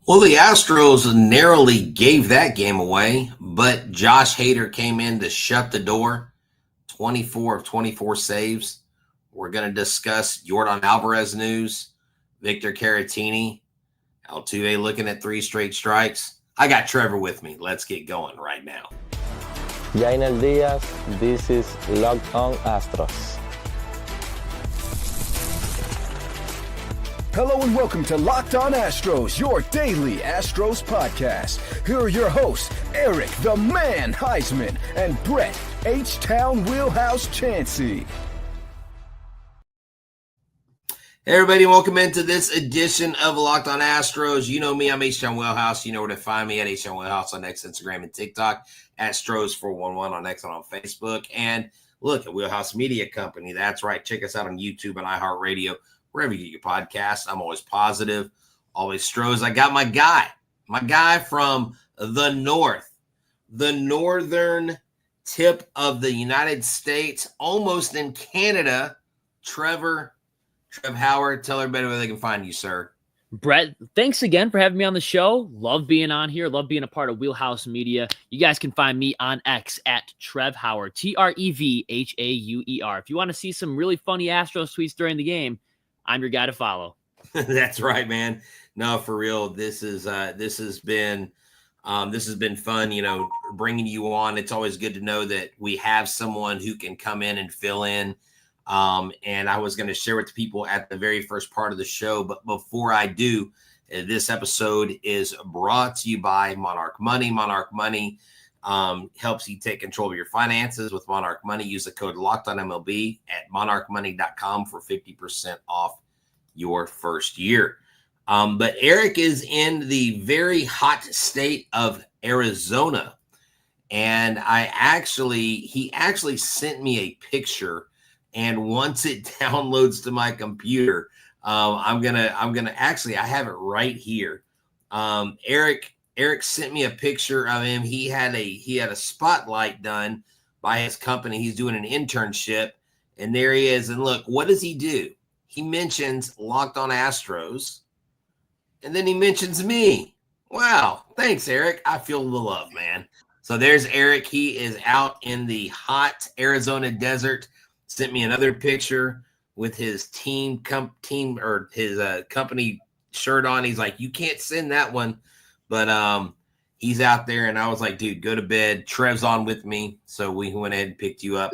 Well, the Astros narrowly gave that game away, but Josh Hader came in to shut the door. 24 of 24 saves. We're going to discuss Yordan Alvarez news, Victor Caritini, Altuve looking at 3 straight strikes. I got Trevor with me. Let's get going right now. Jainel Diaz, this is Locked On Astros. Hello and welcome to Locked On Astros, your daily Astros podcast. Here are your hosts, Eric the Man Huysman and Brett H-Town Wheelhouse Chancey. Hey everybody, welcome into this edition of Locked On Astros. You know me, I'm H-Town Wheelhouse. You know where to find me at H-Town Wheelhouse on X, Instagram, and TikTok. Astros411 on X and on Facebook. And look, at Wheelhouse Media Company. That's right. Check us out on YouTube and iHeartRadio. Wherever you get your podcasts. I'm always positive, always Stros. I got my guy from the north, the northern tip of the United States, almost in Canada, Trevor Hauer. Tell everybody where they can find you, sir. Brett, thanks again for having me on the show. Love being on here. Love being a part of Wheelhouse Media. You guys can find me on X at Trev Hauer, TREVHAUER. If you want to see some really funny Astros tweets during the game, I'm your guy to follow. That's right, man. No, for real. This has been fun, bringing you on. It's always good to know that we have someone who can come in and fill in. And I was going to share with the people at the very first part of the show, but before I do, this episode is brought to you by Monarch Money. Monarch Money helps you take control of your finances with Monarch Money. Use the code LOCKEDONMLB at monarchmoney.com for 50% off your first year. But Eric is in the very hot state of Arizona. And he actually sent me a picture, and once it downloads to my computer, I'm gonna actually, I have it right here. Eric sent me a picture of him. He had a spotlight done by his company. He's doing an internship, and there he is. And look, what does he do? He mentions Locked On Astros, and then he mentions me. Wow, thanks, Eric. I feel the love, man. So there's Eric. He is out in the hot Arizona desert. Sent me another picture with his company shirt on. He's like, you can't send that one. But he's out there, and I was like, dude, go to bed. Trev's on with me, so we went ahead and picked you up.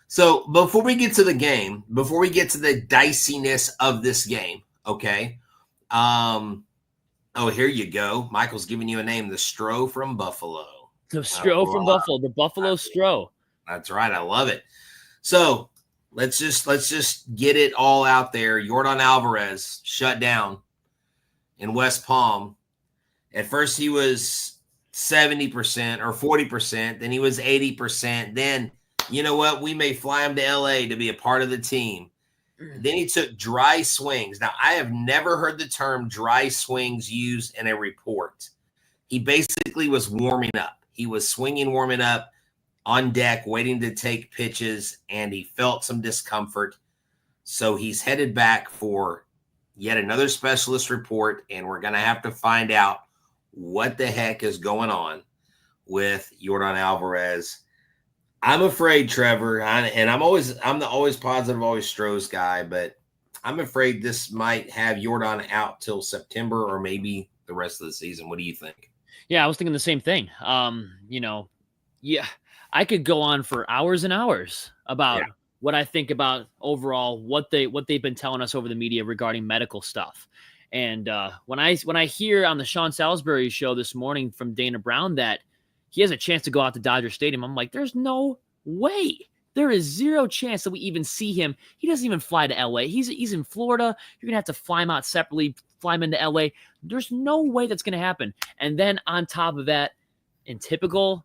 So before we get to the game, before we get to the diciness of this game, okay? Here you go. Michael's giving you a name, the Stro from Buffalo. The Stro from Buffalo, the Buffalo Stro. That's right. I love it. So let's just get it all out there. Yordan Alvarez shut down in West Palm. At first, he was 70% or 40%. Then he was 80%. Then, you know what? We may fly him to L.A. to be a part of the team. Then he took dry swings. Now, I have never heard the term dry swings used in a report. He basically was warming up. He was swinging, warming up on deck, waiting to take pitches, and he felt some discomfort. So he's headed back for yet another specialist report, and we're going to have to find out what the heck is going on with Yordan Alvarez. I'm afraid, Trevor, and I'm the always positive, always Stros guy, but I'm afraid this might have Yordan out till September or maybe the rest of the season. What do you think? Yeah, I was thinking the same thing. I could go on for hours and hours about what I think about overall what they've been telling us over the media regarding medical stuff. And when I hear on the Sean Salisbury show this morning from Dana Brown that he has a chance to go out to Dodger Stadium, I'm like, there's no way. There is zero chance that we even see him. He doesn't even fly to LA. He's in Florida. You're gonna have to fly him out separately, fly him into LA. There's no way that's gonna happen. And then on top of that, in typical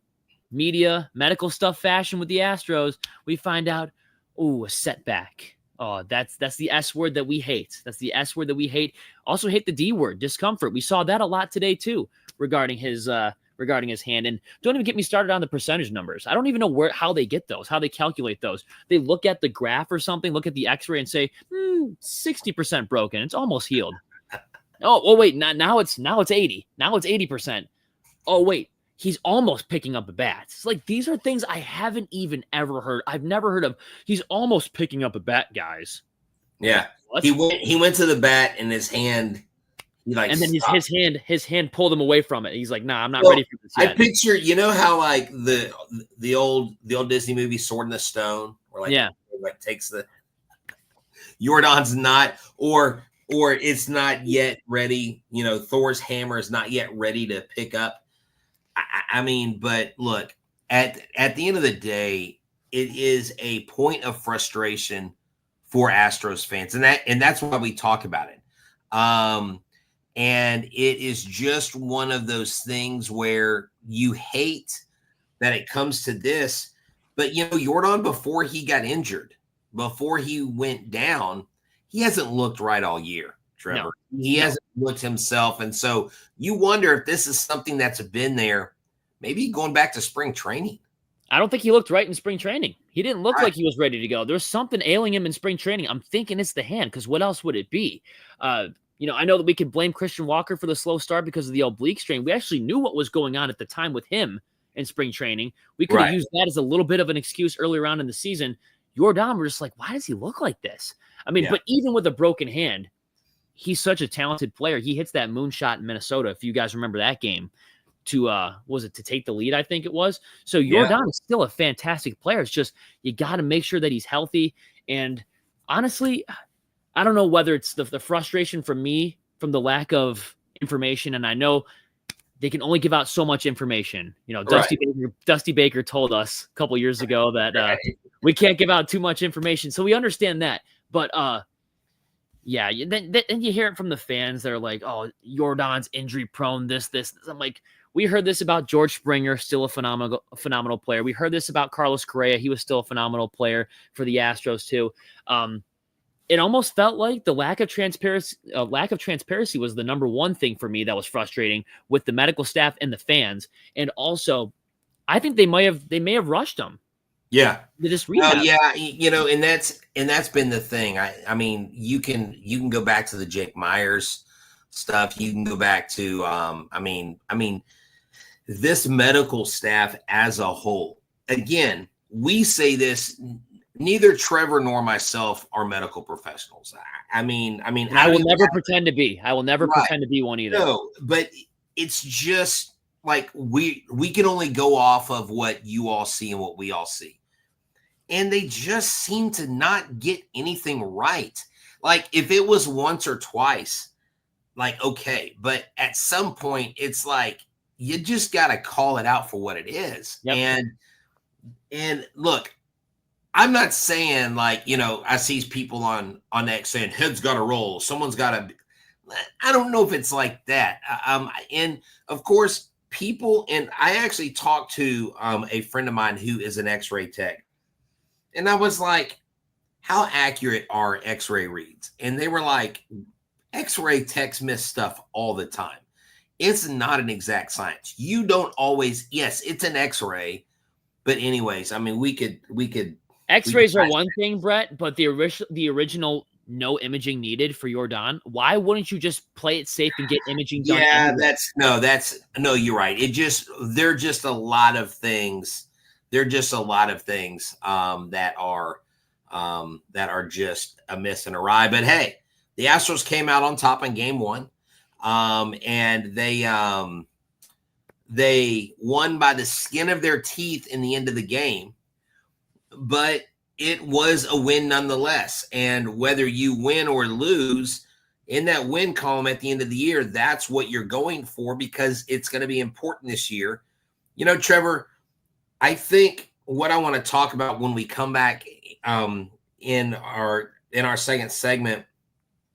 media, medical stuff fashion with the Astros, we find out, a setback. Oh, that's the S word that we hate. That's the S word that we hate. Also hate the D word, discomfort. We saw that a lot today too regarding his hand. And don't even get me started on the percentage numbers. I don't even know how they get those, how they calculate those. They look at the graph or something, look at the X-ray and say, 60% broken. It's almost healed. Oh wait, now it's 80. Now it's 80%. Oh wait, he's almost picking up a bat. It's like these are things I haven't even ever heard. I've never heard of. He's almost picking up a bat, guys. Yeah, he went to the bat and his hand. And then his hand pulled him away from it. He's like, "Nah, I'm not ready for this yet." I picture, you know how like the old Disney movie Sword in the Stone, where like takes the Yordan's not, or it's not yet ready. You know, Thor's hammer is not yet ready to pick up. I mean, but look, at the end of the day, it is a point of frustration for Astros fans, and that's why we talk about it. And it is just one of those things where you hate that it comes to this. But, you know, Yordan, before he got injured, before he went down, he hasn't looked right all year, Trevor. No. He hasn't looked himself. And so you wonder if this is something that's been there, maybe going back to spring training. I don't think he looked right in spring training. He didn't look like he was ready to go. There's something ailing him in spring training. I'm thinking it's the hand, because what else would it be? You know, I know that we could blame Christian Walker for the slow start because of the oblique strain. We actually knew what was going on at the time with him in spring training. We could have used that as a little bit of an excuse earlier on in the season. Yordan, we're just like, why does he look like this? I mean, but even with a broken hand, he's such a talented player. He hits that moonshot in Minnesota, if you guys remember that game, to take the lead, I think it was. So Yordan is still a fantastic player. It's just you got to make sure that he's healthy. And honestly, I don't know whether it's the frustration from me from the lack of information, and I know they can only give out so much information. You know, Dusty Baker told us a couple years ago that we can't give out too much information, so we understand that. But then you hear it from the fans. They're like, "Oh, Yordan's injury prone. This." I'm like, we heard this about George Springer, still a phenomenal player. We heard this about Carlos Correa. He was still a phenomenal player for the Astros too. It almost felt like the lack of transparency was the number one thing for me that was frustrating with the medical staff and the fans. And also, I think they may have rushed him. Yeah. This rehab. You know, and that's been the thing. I mean, you can go back to the Jake Myers stuff. You can go back to I mean, this medical staff as a whole. Again, we say this. Neither Trevor nor myself are medical professionals. I mean, I will never pretend to be. I will never pretend to be one either. No, but it's just like we can only go off of what you all see and what we all see. And they just seem to not get anything right. Like if it was once or twice, like, okay. But at some point, it's like you just got to call it out for what it is. Yep. And look, I'm not saying like, you know, I see people on X saying head's got to roll. Someone's got to. I don't know if it's like that. And of course, people, and I actually talked to a friend of mine who is an X-ray tech, and I was like, "How accurate are X-ray reads?" And they were like, "X-ray techs miss stuff all the time. It's not an exact science. You don't always. Yes, it's an X-ray, but anyways, I mean, we could." X-rays are one thing, Brett, but the original no imaging needed for Yordan. Why wouldn't you just play it safe and get imaging done? Yeah, anyway? You're right. They're just a lot of things. They're just a lot of things that are just a miss and awry. But hey, the Astros came out on top in game one, and they won by the skin of their teeth in the end of the game. But it was a win nonetheless. And whether you win or lose in that win column at the end of the year, that's what you're going for, because it's going to be important this year. You know, Trevor, I think what I want to talk about when we come back in our second segment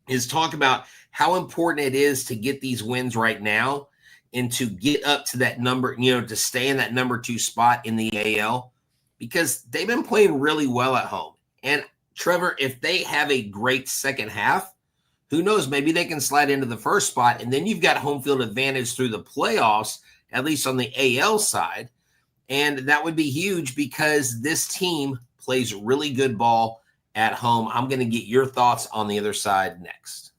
is talk about how important it is to get these wins right now and to get up to that number, you know, to stay in that number 2 spot in the AL. Because they've been playing really well at home. And Trevor, if they have a great second half, who knows, maybe they can slide into the first spot. And then you've got home field advantage through the playoffs, at least on the AL side. And that would be huge because this team plays really good ball at home. I'm going to get your thoughts on the other side next.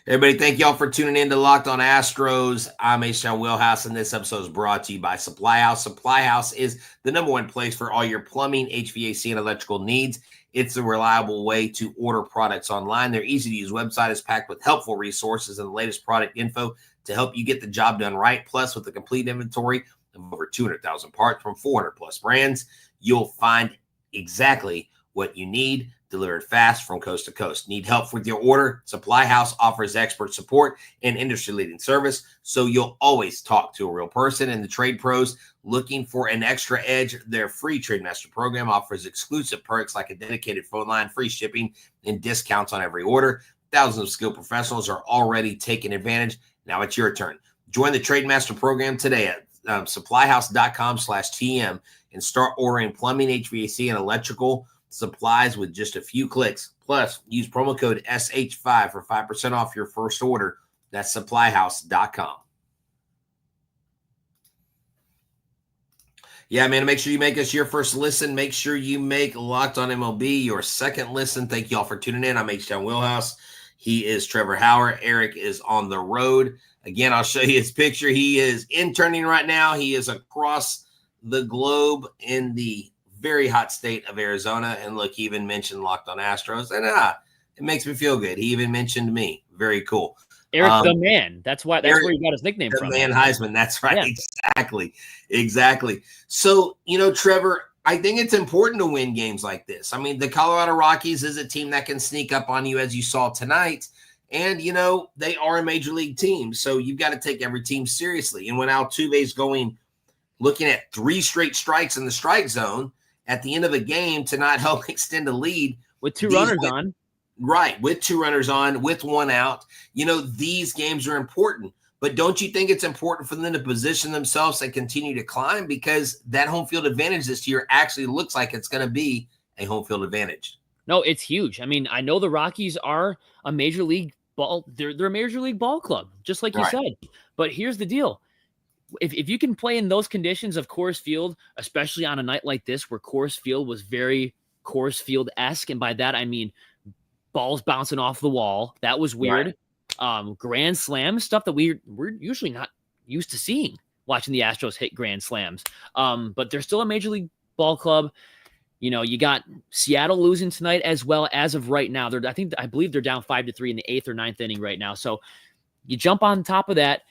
Everybody, thank y'all for tuning in to Locked On Astros. I'm H-Town Wheelhouse, and this episode is brought to you by Supply House. Supply House is the #1 place for all your plumbing, HVAC, and electrical needs. It's a reliable way to order products online. Their easy-to-use website is packed with helpful resources and the latest product info to help you get the job done right. Plus, with a complete inventory of over 200,000 parts from 400-plus brands, you'll find exactly what you need, delivered fast from coast to coast. Need help with your order? Supply House offers expert support and industry-leading service, so you'll always talk to a real person. And the trade pros looking for an extra edge, their free Trade Master program offers exclusive perks like a dedicated phone line, free shipping, and discounts on every order. Thousands of skilled professionals are already taking advantage. Now it's your turn. Join the Trade Master program today at supplyhouse.com/TM and start ordering plumbing, HVAC, and electrical supplies with just a few clicks. Plus, use promo code SH5 for 5% off your first order. That's supplyhouse.com. Yeah, man, make sure you make us your first listen. Make sure you make Locked On MLB your second listen. Thank you all for tuning in. I'm H-Town Wheelhouse. He is Trevor Hauer. Eric is on the road. Again, I'll show you his picture. He is interning right now. He is across the globe in the very hot state of Arizona. And look, he even mentioned Locked On Astros. And it makes me feel good. He even mentioned me. Very cool. Eric the Man. That's where he got his nickname from. The Man Huysman. That's right. Yeah. Exactly. So, Trevor, I think it's important to win games like this. I mean, the Colorado Rockies is a team that can sneak up on you, as you saw tonight. And, they are a major league team. So you've got to take every team seriously. And when Altuve's looking at 3 straight strikes in the strike zone at the end of a game to not help extend a lead. With 2 runners on. Right, with 2 runners on, with 1 out. These games are important. But don't you think it's important for them to position themselves and continue to climb? Because that home field advantage this year actually looks like it's going to be a home field advantage. No, it's huge. I mean, I know the Rockies are a major league ball. They're a major league ball club, just like you said. But here's the deal. If you can play in those conditions of Coors Field, especially on a night like this where Coors Field was very Coors Field-esque, and by that I mean balls bouncing off the wall. That was weird. Right. Grand slam stuff that we're usually not used to seeing, watching the Astros hit grand slams. But they're still a major league ball club. You got Seattle losing tonight as well. As of right now, I believe they're down 5-3 in the 8th or 9th inning right now. So you jump on top of that.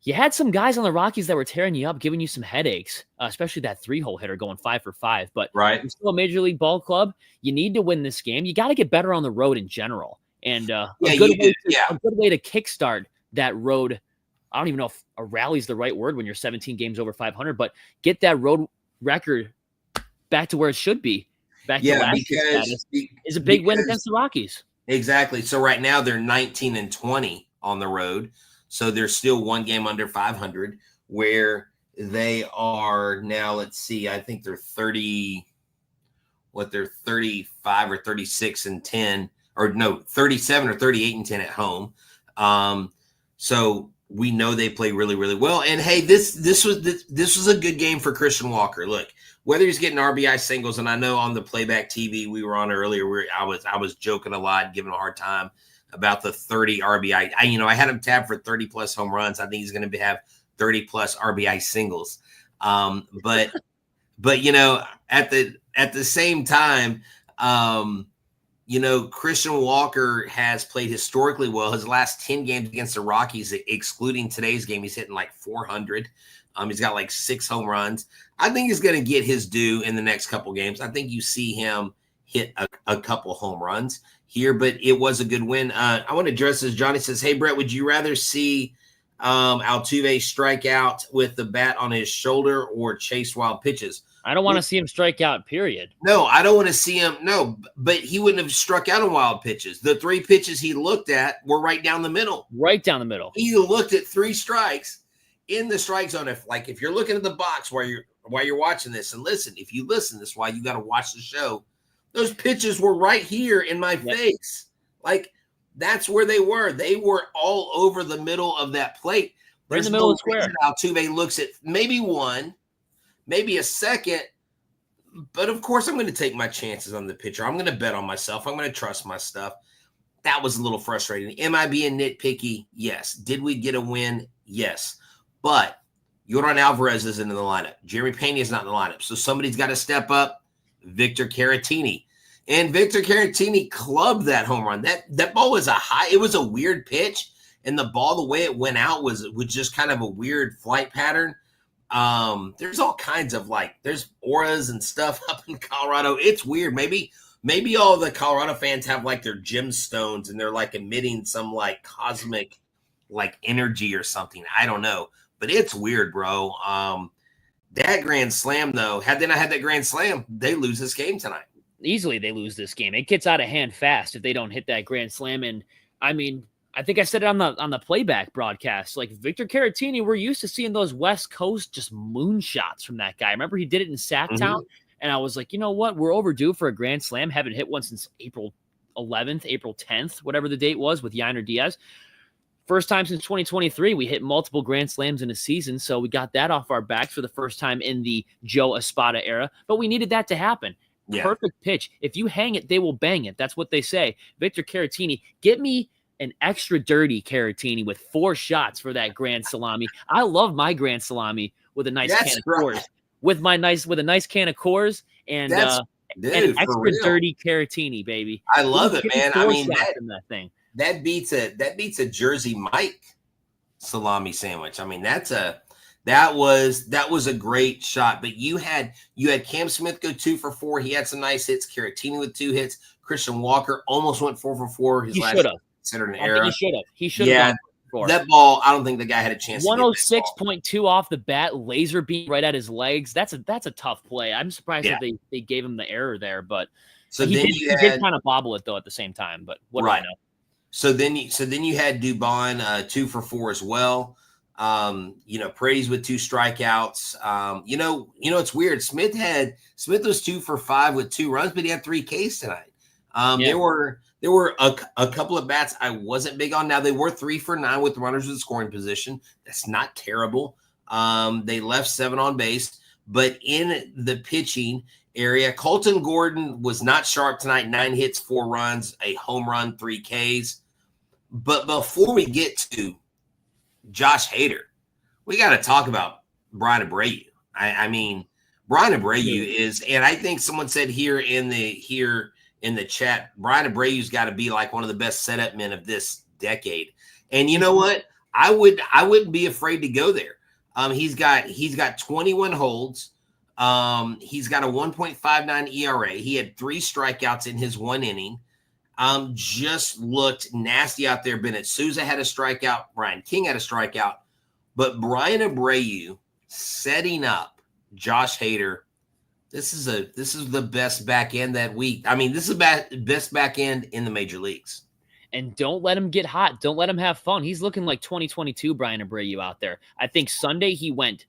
You had some guys on the Rockies that were tearing you up, giving you some headaches, especially that 3-hole hitter going 5 for 5. But you're still a major league ball club. You need to win this game. You got to get better on the road in general. And a good way to kickstart that road. I don't even know if a rally is the right word when you're 17 games over 500, but get that road record back to where it should be. Back to last year's status is a big win against the Rockies. Exactly. So right now they're 19-20 on the road. So they're still 1 game under 500, where they are now, let's see, I think they're 35 or 36-10, or no, 37 or 38-10 at home. So we know they play really, really well. And hey, this was a good game for Christian Walker. Look, whether he's getting RBI singles, and I know on the playback TV we were on earlier, where I was joking a lot, giving a hard time about the 30 RBI. I had him tabbed for 30 plus home runs. I think he's going to have 30 plus RBI singles. But at the same time, Christian Walker has played historically well. His last 10 games against the Rockies, excluding today's game, he's hitting like 400. He's got like 6 home runs. I think he's going to get his due in the next couple games. I think you see him hit a couple home runs here, but it was a good win. I want to address this. Johnny says, hey, Brett, would you rather see Altuve strike out with the bat on his shoulder or chase wild pitches? I don't want to see him strike out, period. No, I don't want to see him. No, but he wouldn't have struck out on wild pitches. The 3 pitches he looked at were right down the middle. Right down the middle. He looked at 3 strikes in the strike zone. If you're looking at the box while you're watching this, and listen, if you listen, this is why you got to watch the show. Those pitches were right here in my face. Like, that's where they were. They were all over the middle of that plate. Right in the middle of the square. Altuve looks at maybe 1, maybe a second, but of course I'm going to take my chances on the pitcher. I'm going to bet on myself. I'm going to trust my stuff. that was a little frustrating. Am I being nitpicky? Yes. Did we get a win? Yes. But Yordan Alvarez isn't in the lineup. Jeremy Peña is not in the lineup. So somebody's got to step up. Victor Caritini. And Victor Caritini clubbed that home run. That ball was it was a weird pitch. And the ball, the way it went out was just kind of a weird flight pattern. There's all kinds of there's auras and stuff up in Colorado. It's weird. Maybe all the Colorado fans have their gemstones and they're emitting some cosmic energy or something. I don't know, but it's weird, bro. That grand slam though, had they not had that grand slam, they lose this game tonight. Easily they lose this game. It gets out of hand fast if they don't hit that grand slam. And I mean, I think I said it on the playback broadcast. Victor Caritini, we're used to seeing those West Coast just moonshots from that guy. I remember he did it in Sacktown, and I was like, you know what? We're overdue for a grand slam. Haven't hit one since April 11th, April 10th, whatever the date was with Yainer Diaz. First time since 2023, we hit multiple grand slams in a season, so we got that off our backs for the first time in the Joe Espada era. But we needed that to happen. Yeah. Perfect pitch. If you hang it, they will bang it. That's what they say. Victor Caritini, get me an extra dirty Caritini with 4 shots for that grand salami. I love my grand salami with a nice can of Coors. With a nice can of Coors and an extra dirty Caritini, baby. I love it, man. I mean, that thing. That beats a Jersey Mike salami sandwich. I mean, that was a great shot. But you had Cam Smith go 2 for 4. He had some nice hits. Caritini with 2 hits. Christian Walker almost went 4 for 4. He should have. Considered an error. He should have. Yeah, that ball, I don't think the guy had a chance. 106.2 off the bat, laser beam right at his legs. That's a tough play. I'm surprised that they gave him the error there, but so he did kind of bobble it though at the same time. But what do I know? So then you had Dubon 2 for 4 as well. Praise with 2 strikeouts. It's weird. Smith was 2 for 5 with 2 runs, but he had 3 Ks tonight. There were a couple of bats I wasn't big on. Now, they were 3 for 9 with runners in scoring position. That's not terrible. They left 7 on base. But in the pitching area, Colton Gordon was not sharp tonight. 9 hits, 4 runs, a home run, 3 Ks. But before we get to Josh Hader, we got to talk about Bryan Abreu. I mean, Bryan Abreu is – and I think someone said here in the chat, Bryan Abreu's got to be one of the best setup men of this decade. And you know what? I wouldn't be afraid to go there. He's got 21 holds. He's got a 1.59 ERA. He had 3 strikeouts in his 1 inning. Just looked nasty out there. Bennett Sousa had a strikeout. Brian King had a strikeout. But Bryan Abreu setting up Josh Hader. This is the best back end that week. I mean, this is the best back end in the major leagues. And don't let him get hot. Don't let him have fun. He's looking like 2022 Bryan Abreu out there. I think Sunday he went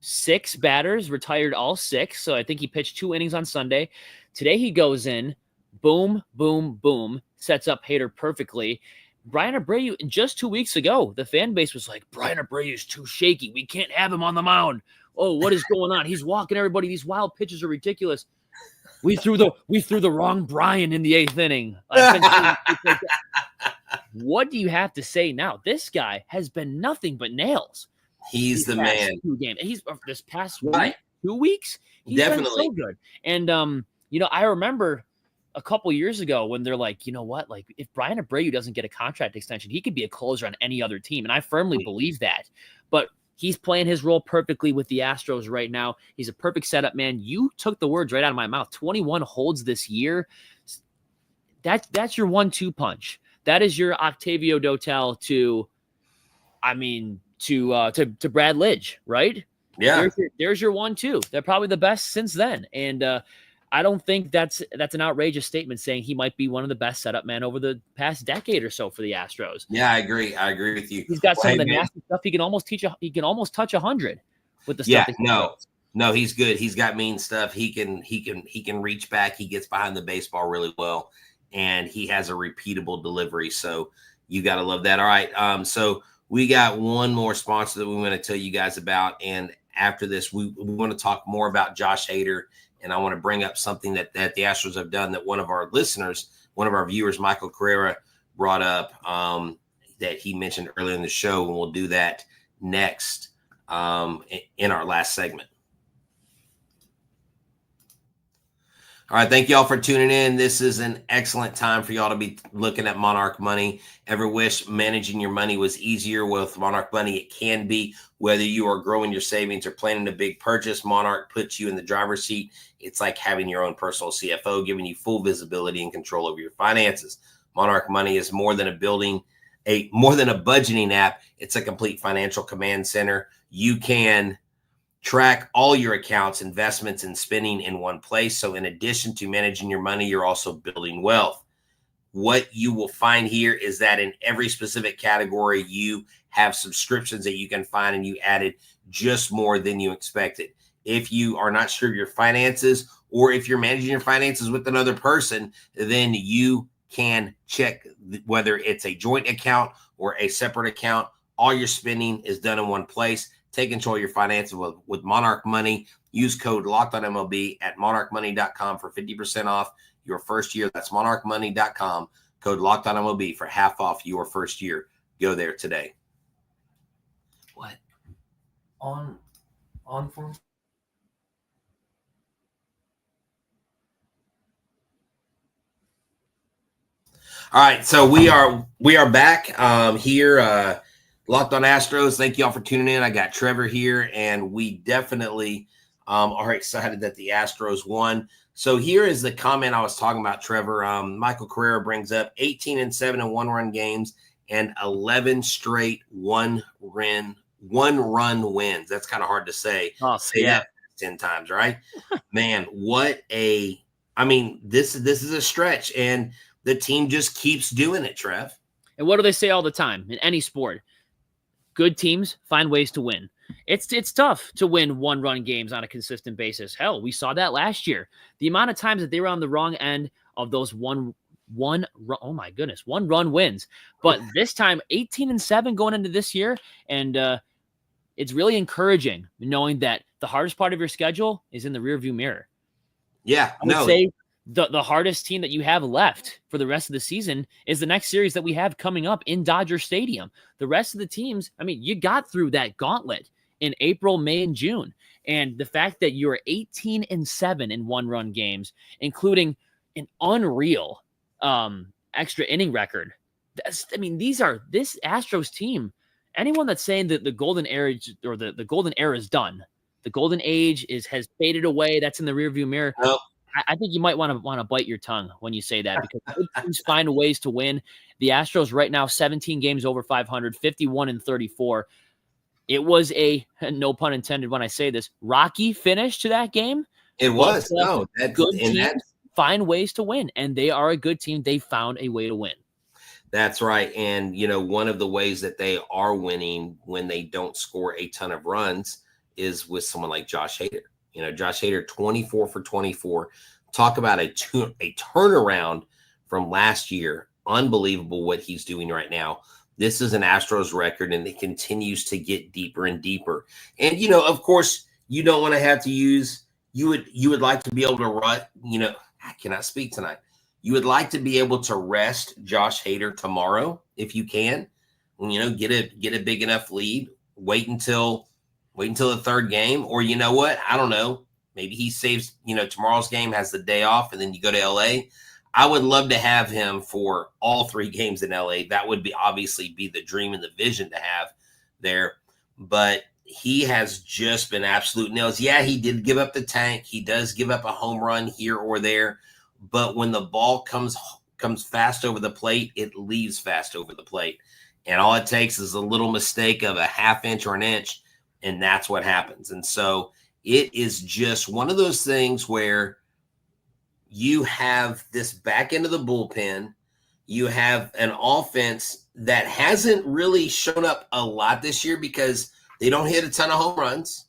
6 batters, retired all 6. So I think he pitched 2 innings on Sunday. Today he goes in, boom, boom, boom, sets up Hader perfectly. Bryan Abreu, just 2 weeks ago, the fan base was like, Bryan Abreu's too shaky. We can't have him on the mound. Oh, what is going on? He's walking everybody. These wild pitches are ridiculous. We threw the wrong Brian in the 8th inning. What do you have to say now? This guy has been nothing but nails. He's the man. He's this past week, 2 weeks. He's been so good. And I remember a couple years ago when they're like, you know what? If Bryan Abreu doesn't get a contract extension, he could be a closer on any other team. And I firmly believe that. But he's playing his role perfectly with the Astros right now. He's a perfect setup man. You took the words right out of my mouth. 21 holds this year. That's your 1-2 punch. That is your Octavio Dotel to Brad Lidge, right? Yeah. There's your 1-2. They're probably the best since then. And I don't think that's an outrageous statement saying he might be one of the best setup men over the past decade or so for the Astros. Yeah, I agree. I agree with you. He's got some of the nasty stuff. He can almost touch 100 with the stuff. No, he's good. He's got mean stuff. He can reach back. He gets behind the baseball really well, and he has a repeatable delivery. So you got to love that. All right. So we got one more sponsor that we want to tell you guys about, and after this, we want to talk more about Josh Hader. And I want to bring up something that the Astros have done that one of our viewers, Michael Carrera, brought up that he mentioned earlier in the show, and we'll do that next in our last segment. All right, thank y'all for tuning in. This is an excellent time for y'all to be looking at Monarch Money. Ever wish managing your money was easier with Monarch Money? It can be. Whether you are growing your savings or planning a big purchase, Monarch puts you in the driver's seat. It's like having your own personal CFO, giving you full visibility and control over your finances. Monarch Money is more than a budgeting app. It's a complete financial command center. You can track all your accounts, investments, and spending in one place. So in addition to managing your money, you're also building wealth. What you will find here is that in every specific category, you have subscriptions that you can find, and you added just more than you expected. If you are not sure of your finances, or if you're managing your finances with another person, then you can check whether it's a joint account or a separate account. All your spending is done in one place. Take control of your finances with Monarch Money. Use code LOCKEDONMLB at monarchmoney.com for 50% off your first year. That's monarchmoney.com. Code LOCKEDONMLB for half off your first year. Go there today. What? On for? All right, so we are back here. Locked On Astros. Thank you all for tuning in. I got Trevor here, and we definitely are excited that the Astros won. So here is the comment I was talking about, Trevor. Michael Carrera brings up 18-7 in one-run games and 11 straight one-run wins. That's kind of hard to say. Oh, say that 10 times, right? Man, this is a stretch, and the team just keeps doing it, Trev. And what do they say all the time in any sport? Good teams find ways to win. It's tough to win one-run games on a consistent basis. Hell, we saw that last year. The amount of times that they were on the wrong end of those one-run wins. But this time, 18-7 going into this year, and it's really encouraging knowing that the hardest part of your schedule is in the rearview mirror. Yeah, I would say the hardest team that you have left for the rest of the season is the next series that we have coming up in Dodger Stadium. The rest of the teams, you got through that gauntlet in April, May, and June. And the fact that you're 18-7 in one-run games, including an unreal extra inning record. This Astros team, anyone that's saying that the golden era or the golden era is done, the golden age has faded away, that's in the rearview mirror. Well, I think you might want to bite your tongue when you say that, because good teams find ways to win. The Astros right now, 17 games over 500, 51-34. It was a, no pun intended when I say this, rocky finish to that game. It was. Good teams find ways to win, and they are a good team. They found a way to win. That's right. And, one of the ways that they are winning when they don't score a ton of runs is with someone like Josh Hader. Josh Hader, 24 for 24. Talk about a turnaround from last year. Unbelievable what he's doing right now. This is an Astros record, and it continues to get deeper and deeper. And, of course, you don't want to have to use – you would like to be able to run – I cannot speak tonight. You would like to be able to rest Josh Hader tomorrow if you can. Get a big enough lead. Wait until the third game, or you know what? I don't know. Maybe he saves, tomorrow's game, has the day off, and then you go to LA. I would love to have him for all three games in LA. That would obviously be the dream and the vision to have there. But he has just been absolute nails. Yeah, he did give up the tank. He does give up a home run here or there. But when the ball comes fast over the plate, it leaves fast over the plate. And all it takes is a little mistake of a half inch or an inch, and that's what happens. And so it is just one of those things where you have this back end of the bullpen. You have an offense that hasn't really shown up a lot this year because they don't hit a ton of home runs.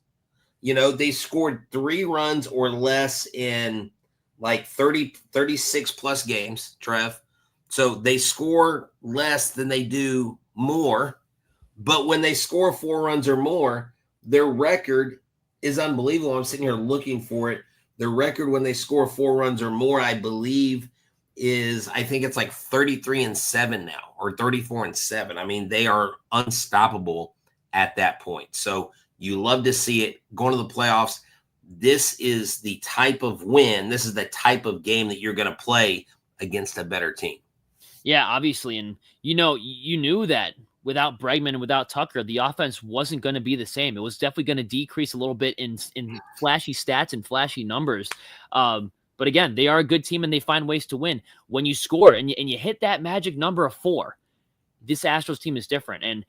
They scored 3 runs or less in like 36 plus games, Trev. So they score less than they do more. But when they score 4 runs or more, their record is unbelievable. I'm sitting here looking for it. Their record when they score 4 runs or more, I believe, is, I think it's like 33-7 now, or 34-7. I mean, they are unstoppable at that point. So you love to see it going to the playoffs. This is the type of win. This is the type of game that you're going to play against a better team. Yeah, obviously. And, you knew that without Bregman and without Tucker, the offense wasn't going to be the same. It was definitely going to decrease a little bit in flashy stats and flashy numbers. But again, they are a good team and they find ways to win. When you score and you hit that magic number of 4, this Astros team is different. And,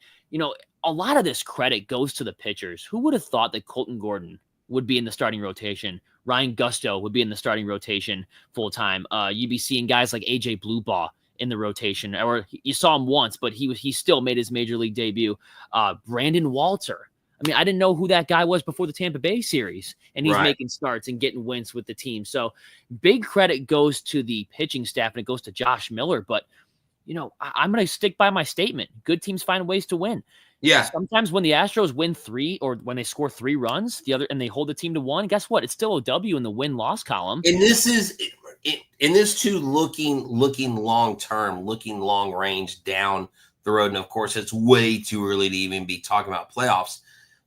a lot of this credit goes to the pitchers. Who would have thought that Colton Gordon would be in the starting rotation? Ryan Gusto would be in the starting rotation full time. You'd be seeing guys like AJ Bluebaugh in the rotation, or you saw him once, but he still made his major league debut. Brandon Walter. I mean, I didn't know who that guy was before the Tampa Bay series, and he's making starts and getting wins with the team. So big credit goes to the pitching staff, and it goes to Josh Miller. But, I'm going to stick by my statement. Good teams find ways to win. Yeah. Sometimes when the Astros win 3, or when they score 3 runs, and they hold the team to 1, guess what? It's still a W in the win-loss column. And this is in this too, looking long term, looking long range down the road. And of course, it's way too early to even be talking about playoffs.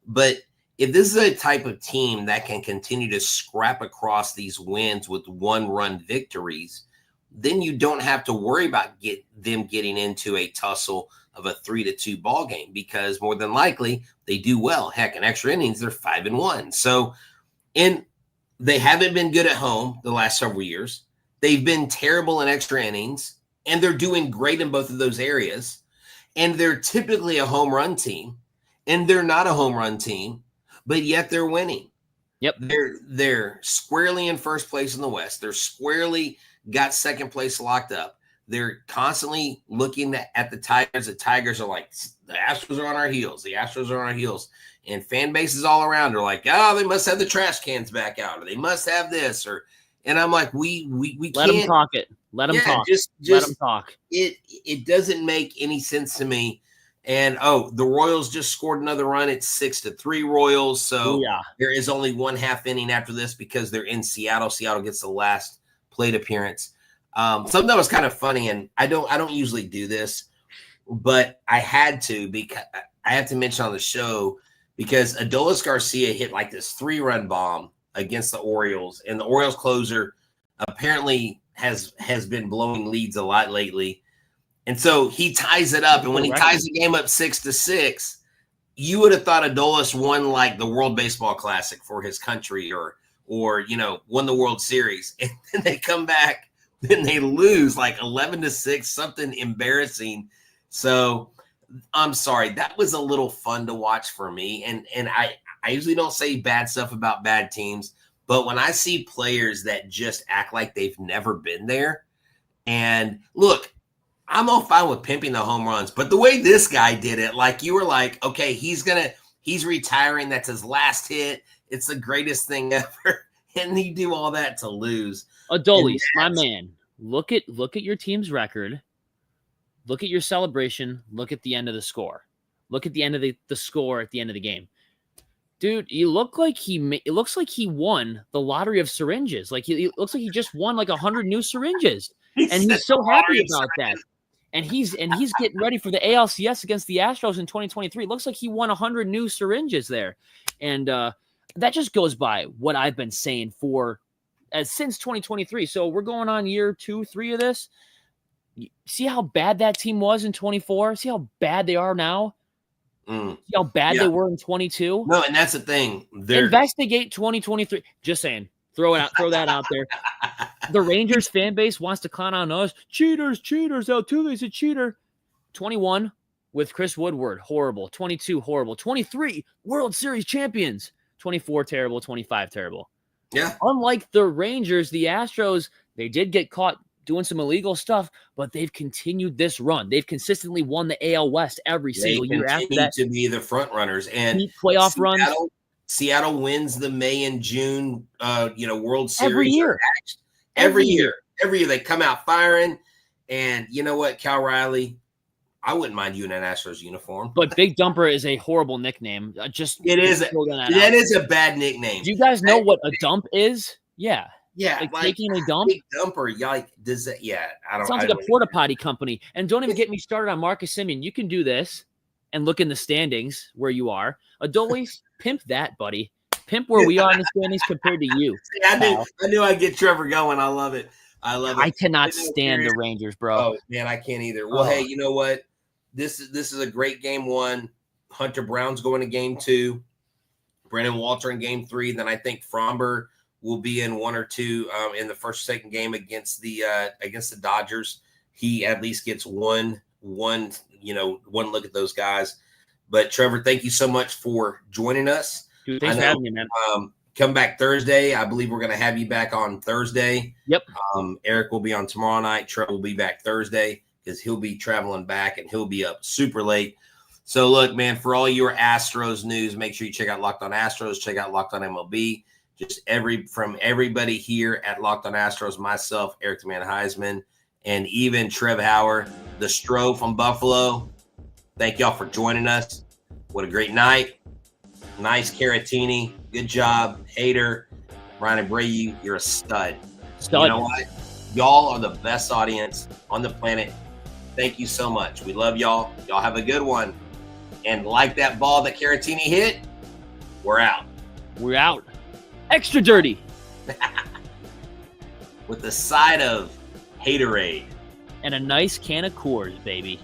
But if this is a type of team that can continue to scrap across these wins with 1-run victories, then you don't have to worry about them getting into a tussle of a 3-2 ball game, because more than likely they do well. Heck, in extra innings, they're 5-1. So, and they haven't been good at home the last several years. They've been terrible in extra innings, and they're doing great in both of those areas. And they're typically a home run team, and they're not a home run team, but yet they're winning. Yep. They're squarely in first place in the West. They're squarely got second place locked up. They're constantly looking at the Tigers. The Tigers are like, the Astros are on our heels. The Astros are on our heels. And fan bases all around are like, oh, they must have the trash cans back out, or they must have this, and I'm like, we can't. Let them talk it. Let them talk. Just let them talk. It doesn't make any sense to me. And the Royals just scored another run. It's 6-3 Royals. So there is only 1 half inning after this, because they're in Seattle. Seattle gets the last plate appearance. Something that was kind of funny, and I don't usually do this, but I had to, because I have to mention on the show, because Adolis Garcia hit like this 3-run bomb against the Orioles, and the Orioles closer apparently has been blowing leads a lot lately. And so he ties it up, and when he ties the game up 6-6, you would have thought Adolis won like the World Baseball Classic for his country, or won the World Series. And then they come back, then they lose like 11-6, something embarrassing. So I'm sorry, that was a little fun to watch for me. And I usually don't say bad stuff about bad teams, but when I see players that just act like they've never been there, and look, I'm all fine with pimping the home runs, but the way this guy did it, like you were like, okay, he's retiring. That's his last hit. It's the greatest thing ever. And he do all that to lose. Adolis, my man, look at your team's record. Look at your celebration. Look at the end of the score. Look at the end of the score at the end of the game. Dude, it looks like he won the lottery of syringes. Like it looks like he just won like 100 new syringes. And he's so happy about that. And he's getting ready for the ALCS against the Astros in 2023. It looks like he won 100 new syringes there. And that just goes by what I've been saying since 2023. So we're going on year 2, 3 of this. See how bad that team was in 24? See how bad they are now? See how bad they were in 22? No, and that's the thing. Investigate 2023. Just saying. Throw that out there. The Rangers fan base wants to clown on us. Cheaters. Altuve's a cheater. 21 with Chris Woodward. Horrible. 22, horrible. 23, World Series champions. 24, terrible. 25, terrible. Yeah. Unlike the Rangers, the Astros, they did get caught doing some illegal stuff, but they've continued this run. They've consistently won the AL West every single year after that. To be the front runners and playoff runs. Seattle wins the May and June, World Series every year. Every year they come out firing. And you know what, Cal Riley, I wouldn't mind you in an Astros uniform. But Big Dumper is a horrible nickname. That is a bad nickname. Do you guys know what a dump is? Yeah. Yeah, like taking a dump. Big dumper. Like, does that? Yeah, I don't. Sounds like a porta potty company. And don't even get me started on Marcus Semien. You can do this and look in the standings where you are. Adolis, pimp that, buddy. Pimp where we are in the standings compared to you. I knew I'd get Trevor going. I love it. I cannot stand the Rangers, bro. Oh man, I can't either. Well, hey, you know what? This is a great game 1. Hunter Brown's going to game 2. Brandon Walter in game 3. Then I think Fromber will be in 1 or 2 in the first or second game against the Dodgers. He at least gets one look at those guys. But Trevor, thank you so much for joining us. Dude, thanks for having me, man. Come back Thursday. I believe we're going to have you back on Thursday. Yep. Eric will be on tomorrow night. Trevor will be back Thursday because he'll be traveling back and he'll be up super late. So look, man, for all your Astros news, make sure you check out Locked On Astros, check out Locked On MLB. Just from everybody here at Locked On Astros, myself, Eric the Man Huysman, and even Trev Hauer, the Stro from Buffalo. Thank y'all for joining us. What a great night. Nice Caritini. Good job. Hater. Ryan Abreu, you're a stud. You know what? Y'all are the best audience on the planet. Thank you so much. We love y'all. Y'all have a good one. And like that ball that Caritini hit, we're out. We're out. Extra dirty. With the side of Haterade. And a nice can of Coors, baby.